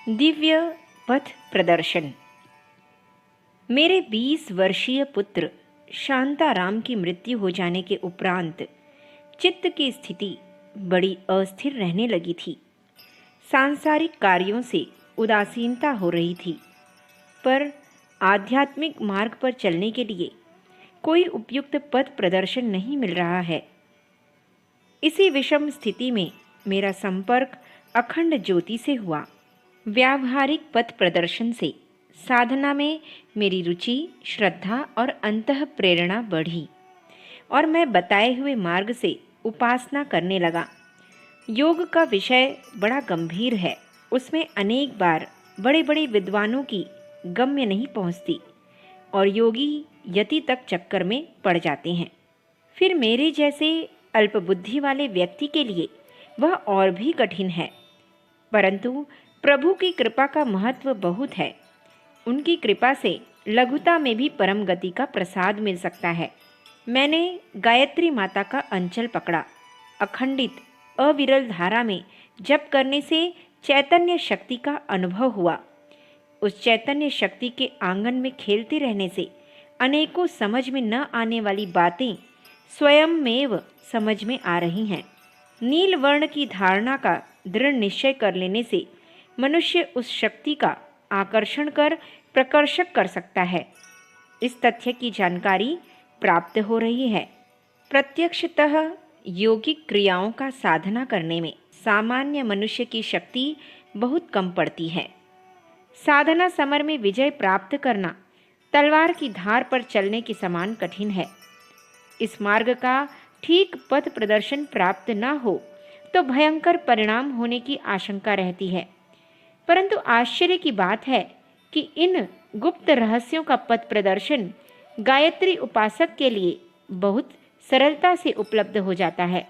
दिव्य पथ प्रदर्शन। मेरे 20 वर्षीय पुत्र शांताराम की मृत्यु हो जाने के उपरांत चित्त की स्थिति बड़ी अस्थिर रहने लगी थी। सांसारिक कार्यों से उदासीनता हो रही थी, पर आध्यात्मिक मार्ग पर चलने के लिए कोई उपयुक्त पथ प्रदर्शन नहीं मिल रहा है। इसी विषम स्थिति में मेरा संपर्क अखंड ज्योति से हुआ। व्यावहारिक पथ प्रदर्शन से साधना में मेरी रुचि, श्रद्धा और अंतः प्रेरणा बढ़ी और मैं बताए हुए मार्ग से उपासना करने लगा। योग का विषय बड़ा गंभीर है, उसमें अनेक बार बड़े बड़े विद्वानों की गम्य नहीं पहुंचती और योगी यति तक चक्कर में पड़ जाते हैं। फिर मेरे जैसे अल्पबुद्धि वाले व्यक्ति के लिए वह और भी कठिन है, परंतु प्रभु की कृपा का महत्व बहुत है। उनकी कृपा से लघुता में भी परम गति का प्रसाद मिल सकता है। मैंने गायत्री माता का अंचल पकड़ा। अखंडित अविरल धारा में जप करने से चैतन्य शक्ति का अनुभव हुआ। उस चैतन्य शक्ति के आंगन में खेलते रहने से अनेकों समझ में न आने वाली बातें स्वयंमेव समझ में आ रही हैं। नील वर्ण की धारणा का दृढ़ निश्चय कर लेने से मनुष्य उस शक्ति का आकर्षण कर प्रकर्षक कर सकता है। इस तथ्य की जानकारी प्राप्त हो रही है। प्रत्यक्षतः योगिक क्रियाओं का साधना करने में सामान्य मनुष्य की शक्ति बहुत कम पड़ती है। साधना समर में विजय प्राप्त करना तलवार की धार पर चलने के समान कठिन है। इस मार्ग का ठीक पथ प्रदर्शन प्राप्त न हो तो भयंकर परिणाम होने की आशंका रहती है। परंतु आश्चर्य की बात है कि इन गुप्त रहस्यों का पथ प्रदर्शन गायत्री उपासक के लिए बहुत सरलता से उपलब्ध हो जाता है।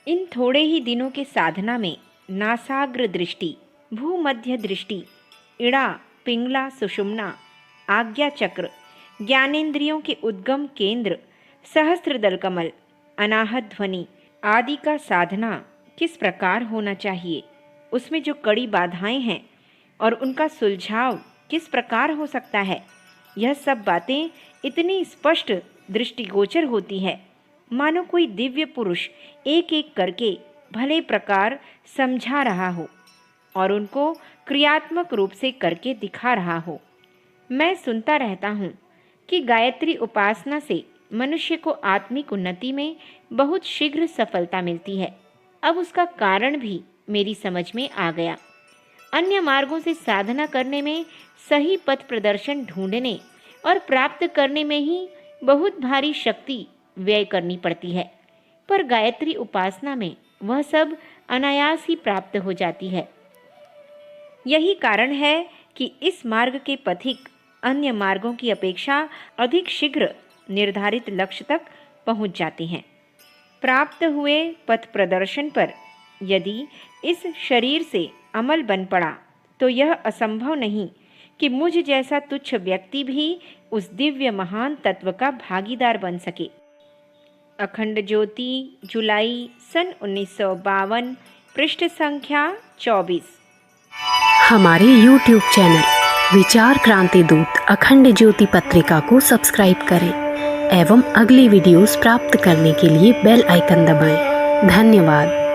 इन थोड़े ही दिनों के साधना में नासाग्र दृष्टि, भूमध्य दृष्टि, इड़ा, पिंगला, सुषुम्ना, आज्ञा चक्र, ज्ञानेंद्रियों के उद्गम केंद्र, सहस्त्रदल कमल, अनाहत ध्वनि आदि का साधना किस प्रकार होना चाहिए, उसमें जो कड़ी बाधाएं हैं और उनका सुलझाव किस प्रकार हो सकता है, यह सब बातें इतनी स्पष्ट दृष्टिगोचर होती है मानो कोई दिव्य पुरुष एक एक करके भले प्रकार समझा रहा हो और उनको क्रियात्मक रूप से करके दिखा रहा हो। मैं सुनता रहता हूँ कि गायत्री उपासना से मनुष्य को आत्मिक उन्नति में बहुत शीघ्र सफलता मिलती है। अब उसका कारण भी मेरी समझ में आ गया। अन्य मार्गों से साधना करने में सही पथ प्रदर्शन ढूंढने और प्राप्त करने में ही बहुत भारी शक्ति व्यय करनी पड़ती है, पर गायत्री उपासना में वह सब अनायास ही प्राप्त हो जाती है। यही कारण है कि इस मार्ग के पथिक अन्य मार्गों की अपेक्षा अधिक शीघ्र निर्धारित लक्ष्य तक पहुंच जाते हैं। प्राप्त हुए पथ प्रदर्शन पर यदि इस शरीर से अमल बन पड़ा तो यह असंभव नहीं कि मुझ जैसा तुच्छ व्यक्ति भी उस दिव्य महान तत्व का भागीदार बन सके। अखंड ज्योति, जुलाई सन 1952, पृष्ठ संख्या 24। हमारे YouTube चैनल विचार क्रांति दूत अखंड ज्योति पत्रिका को सब्सक्राइब करें एवं अगली वीडियोस प्राप्त करने के लिए बेल आइकन दबाएं। धन्यवाद।